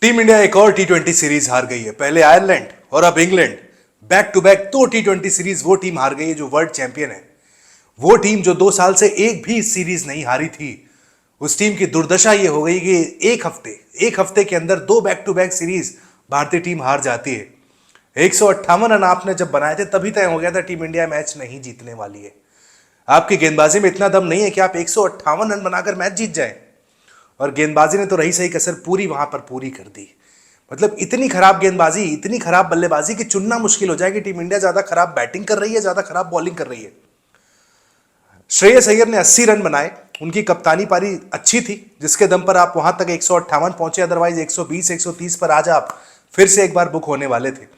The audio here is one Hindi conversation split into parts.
टीम इंडिया एक और टी20 सीरीज हार गई है। पहले आयरलैंड और अब इंग्लैंड, बैक टू बैक दो टी20 सीरीज वो टीम हार गई है जो वर्ल्ड चैंपियन है। वो टीम जो 2 साल से एक भी सीरीज नहीं हारी थी, उस टीम की दुर्दशा ये हो गई कि एक हफ्ते के अंदर दो बैक टू बैक सीरीज भारतीय टीम हार जाती है। 158 रन आपने जब बनाए थे तभी तय हो गया था टीम इंडिया मैच नहीं जीतने वाली है। आपकी गेंदबाजी में इतना दम नहीं है कि आप 158 रन बनाकर मैच जीत जाएं। और गेंदबाजी ने तो रही सही कसर पूरी वहां पर पूरी कर दी। मतलब इतनी खराब गेंदबाजी, इतनी खराब बल्लेबाजी कि चुनना मुश्किल हो जाए कि टीम इंडिया ज्यादा खराब बैटिंग कर रही है, ज्यादा खराब बॉलिंग कर रही है। श्रेयस अय्यर ने 80 रन बनाए, उनकी कप्तानी पारी अच्छी थी, जिसके दम पर आप वहां तक 158 पहुंचे। अदरवाइज 120 130 पर आज आप फिर से एक बार बुक होने वाले थे।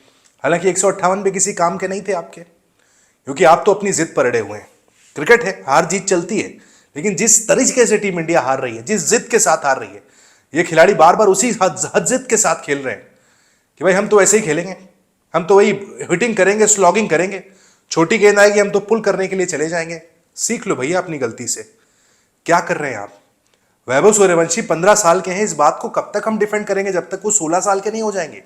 हालांकि 158 भी किसी काम के नहीं थे आपके, क्योंकि आप तो अपनी जिद पर अड़े हुए हैं। क्रिकेट है, हार जीत चलती है, लेकिन जिस तरीके से टीम इंडिया हार रही है, जिस जिद के साथ हार रही है, ये खिलाड़ी बार बार उसी हद जिद के साथ खेल रहे हैं कि भाई हम तो ऐसे ही खेलेंगे, हम तो वही हिटिंग करेंगे, स्लॉगिंग करेंगे, छोटी गेंद आएगी हम तो पुल करने के लिए चले जाएंगे। सीख लो भैया अपनी गलती से। क्या कर रहे हैं आप? वैभव सूर्यवंशी 15 साल के हैं, इस बात को कब तक हम डिफेंड करेंगे जब तक वो 16 साल के नहीं हो जाएंगे।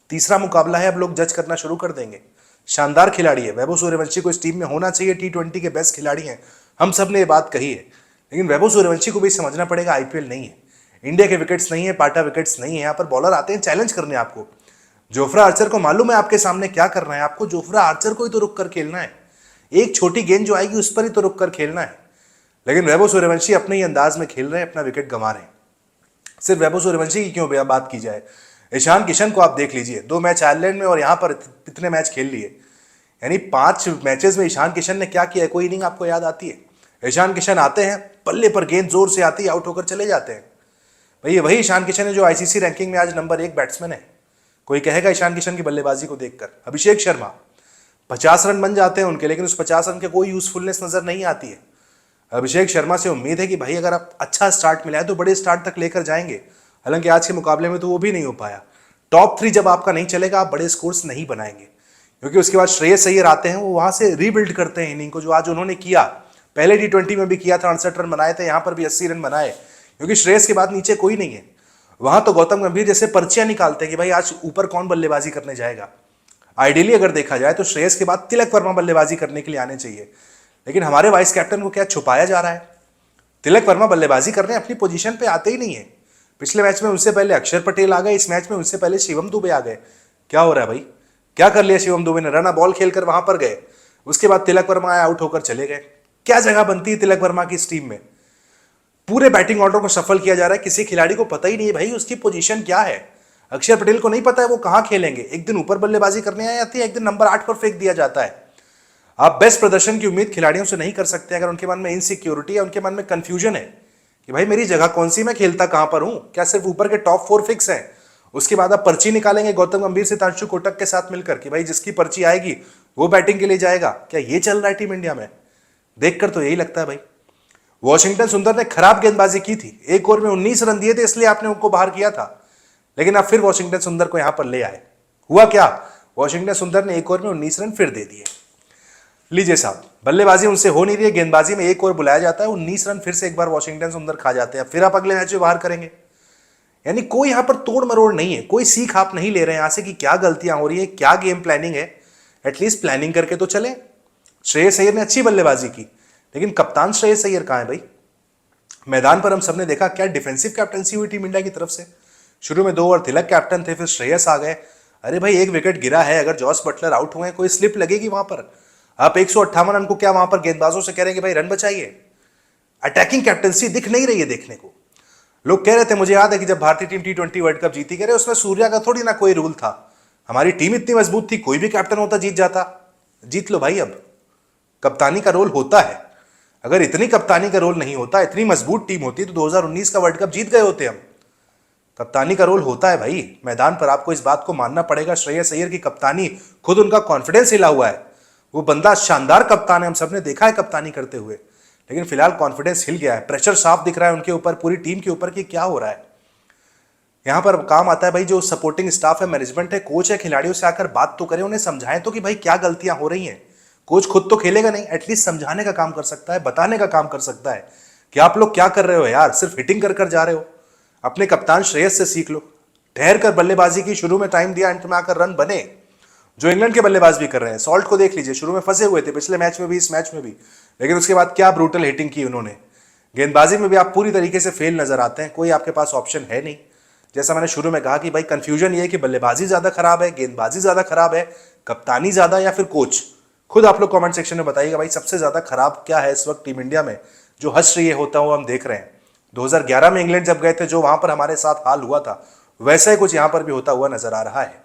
तीसरा मुकाबला है, अब लोग जज करना शुरू कर देंगे। शानदार खिलाड़ी है वैभव सूर्यवंशी, को इस टीम में होना चाहिए, टी20 के बेस्ट खिलाड़ी हैं, हम सब ने ये बात कही है। लेकिन वैभव सूर्यवंशी को भी समझना पड़ेगा, आईपीएल नहीं है, इंडिया के विकेट्स नहीं है, पाटा विकेट्स नहीं है, यहाँ पर बॉलर आते हैं चैलेंज करने आपको। जोफ्रा आर्चर को मालूम है आपके सामने क्या करना है, आपको जोफ्रा आर्चर को ही तो रुक कर खेलना है, एक छोटी गेंद जो आएगी उस पर ही तो रुक कर खेलना है। लेकिन वैभव सूर्यवंशी अपने ही अंदाज में खेल रहे हैं, अपना विकेट गंवा रहे हैं। सिर्फ वैभव सूर्यवंशी की क्यों भैया बात की जाए, ईशान किशन को आप देख लीजिए, 2 मैच आयरलैंड में और यहां पर इतने मैच खेल लिए, यानी 5 मैचेस में ईशान किशन ने क्या किया है, कोई इनिंग आपको याद आती है? ईशान किशन आते हैं, पल्ले पर गेंद जोर से आती है, आउट होकर चले जाते हैं। भाई वही ईशान किशन है जो आईसीसी रैंकिंग में आज नंबर 1 बैट्समैन है। कोई कहेगा ईशान किशन की बल्लेबाजी को देखकर? अभिषेक शर्मा 50 रन बन जाते हैं उनके, लेकिन उस 50 रन के कोई यूजफुलनेस नजर नहीं आती है। अभिषेक शर्मा से उम्मीद है कि भाई अगर आप अच्छा स्टार्ट मिला है तो बड़े स्टार्ट तक लेकर जाएंगे। हालांकि आज के मुकाबले में तो वो भी नहीं हो पाया। टॉप 3 जब आपका नहीं चलेगा आप बड़े स्कोर्स नहीं बनाएंगे, क्योंकि उसके बाद श्रेयस अय्यर आते हैं, वो वहां से रीबिल्ड करते हैं इनिंग को, जो आज उन्होंने किया। पहले टी20 में भी किया था, 68 रन बनाए थे, यहां पर भी 80 रन बनाए, क्योंकि श्रेयस के बाद नीचे कोई नहीं है। वहां तो गौतम गंभीर जैसे पर्चियां निकालते हैं कि भाई आज ऊपर कौन बल्लेबाजी करने जाएगा। आइडियली अगर देखा जाए तो श्रेयस के बाद तिलक वर्मा बल्लेबाजी करने के लिए आने चाहिए, लेकिन हमारे वाइस कैप्टन को क्या छुपाया जा रहा है? तिलक वर्मा बल्लेबाजी करने अपनी पोजीशन पे आते ही नहीं है। पिछले मैच में उनसे पहले अक्षर पटेल आ गए, इस मैच में उनसे पहले शिवम दुबे आ गए। क्या हो रहा है भाई? क्या कर लिया शिवम दुबे ने? रन बॉल खेलकर वहां पर गए, उसके बाद तिलक वर्मा आए, आउट होकर चले गए। क्या जगह बनती है तिलक वर्मा की इस टीम में? पूरे बैटिंग ऑर्डर को सफल किया जा रहा है, किसी खिलाड़ी को पता ही नहीं है भाई उसकी पोजीशन क्या है। अक्षर पटेल को नहीं पता है वो कहां खेलेंगे, एक दिन ऊपर बल्लेबाजी करने आ जाती है, एक दिन नंबर 8 पर फेंक दिया जाता है। आप बेस्ट प्रदर्शन की उम्मीद खिलाड़ियों से नहीं कर सकते अगर उनके मन में इनसिक्योरिटी है, उनके मन में कंफ्यूजन है कि भाई मेरी जगह कौन सी, मैं खेलता कहां पर हूं, क्या सिर्फ ऊपर के टॉप 4 फिक्स हैं? उसके बाद आप पर्ची निकालेंगे गौतम गंभीर से तांशु कोटक के साथ मिलकर कि भाई जिसकी पर्ची आएगी वो बैटिंग के लिए जाएगा। क्या ये चल रहा है टीम इंडिया में? देखकर तो यही लगता है भाई। वॉशिंगटन सुंदर ने खराब गेंदबाजी की थी, एक ओवर में 19 रन दिए थे, इसलिए आपने उनको बाहर किया था, लेकिन आप फिर वॉशिंगटन सुंदर को यहां पर ले आए। हुआ क्या? वॉशिंगटन सुंदर ने एक ओवर में 19 रन फिर दे दिए। लीजिए साहब, बल्लेबाजी उनसे हो नहीं रही है, गेंदबाजी में एक ओवर बुलाया जाता है, 19 रन फिर से एक बार वॉशिंगटन सुंदर खा जाते हैं, फिर आप अगले मैच में बाहर करेंगे। यानी कोई यहां पर तोड़ मरोड़ नहीं है, कोई सीख आप नहीं ले रहे हैं यहां से कि क्या गलतियां हो रही है, क्या गेम प्लानिंग है। एटलीस्ट प्लानिंग करके तो चले। श्रेयस अय्यर ने अच्छी बल्लेबाजी की, लेकिन कप्तान श्रेयस अय्यर कहां है भाई? मैदान पर हम सबने देखा क्या डिफेंसिव कैप्टनसी हुई टीम इंडिया की तरफ से। शुरू में 2 ओवर तिलक कैप्टन थे, फिर श्रेयस आ गए। अरे भाई एक विकेट गिरा है, अगर जॉस बटलर आउट हुए कोई स्लिप लगेगी वहां पर। आप 158 रन को क्या वहां पर गेंदबाजों से कह रहे हैं कि भाई रन बचाइए? अटैकिंग कैप्टनसी दिख नहीं रही है देखने को। लोग कह रहे थे, मुझे याद है कि जब भारतीय टीम टी20 वर्ल्ड कप जीती, कह रहे उसमें सूर्या का थोड़ी ना कोई रूल था, हमारी टीम इतनी मजबूत थी, कोई भी कैप्टन होता जीत जाता। जीत लो भाई, अब कप्तानी का रोल होता है। अगर इतनी कप्तानी का रोल नहीं होता, इतनी मजबूत टीम होती तो 2019 का वर्ल्ड कप जीत गए होते हम। कप्तानी का रोल होता है भाई, मैदान पर आपको इस बात को मानना पड़ेगा। श्रेयस अय्यर की कप्तानी, खुद उनका कॉन्फिडेंस हिला हुआ है। वो बंदा शानदार कप्तान है, हम सबने देखा है कप्तानी करते हुए, लेकिन फिलहाल कॉन्फिडेंस हिल गया है, प्रेशर साफ दिख रहा है उनके ऊपर, पूरी टीम के ऊपर कि क्या हो रहा है। यहां पर काम आता है भाई जो सपोर्टिंग स्टाफ है, मैनेजमेंट है, कोच है, खिलाड़ियों से आकर बात तो करें, उन्हें समझाएं तो कि भाई क्या गलतियां हो रही हैं। कोच खुद तो खेलेगा नहीं, एटलीस्ट समझाने का काम कर सकता है, बताने का काम कर सकता है कि आप लोग क्या कर रहे हो यार, सिर्फ हिटिंग कर कर जा रहे हो। अपने कप्तान श्रेयस से सीख लो। ठहर कर बल्लेबाजी की, शुरू में टाइम दिया, अंत में आकर रन बने, जो इंग्लैंड के बल्लेबाज भी कर रहे हैं। सॉल्ट को देख लीजिए, शुरू में फंसे हुए थे, पिछले मैच में भी, इस मैच में भी, लेकिन उसके बाद क्या ब्रूटल हिटिंग की उन्होंने। गेंदबाजी में भी आप पूरी तरीके से फेल नजर आते हैं, कोई आपके पास ऑप्शन है नहीं। जैसा मैंने शुरू में कहा कि भाई कंफ्यूजन ये है कि बल्लेबाजी ज्यादा खराब है, गेंदबाजी ज्यादा खराब है, कप्तानी ज्यादा, या फिर कोच। खुद आप लोग कमेंट सेक्शन में बताइएगा भाई सबसे ज्यादा खराब क्या है इस वक्त टीम इंडिया में, जो हंस रही है होता हुआ हम देख रहे हैं। 2011 में इंग्लैंड जब गए थे, जो वहां पर हमारे साथ हाल हुआ था, वैसा ही कुछ यहां पर भी होता हुआ नजर आ रहा है।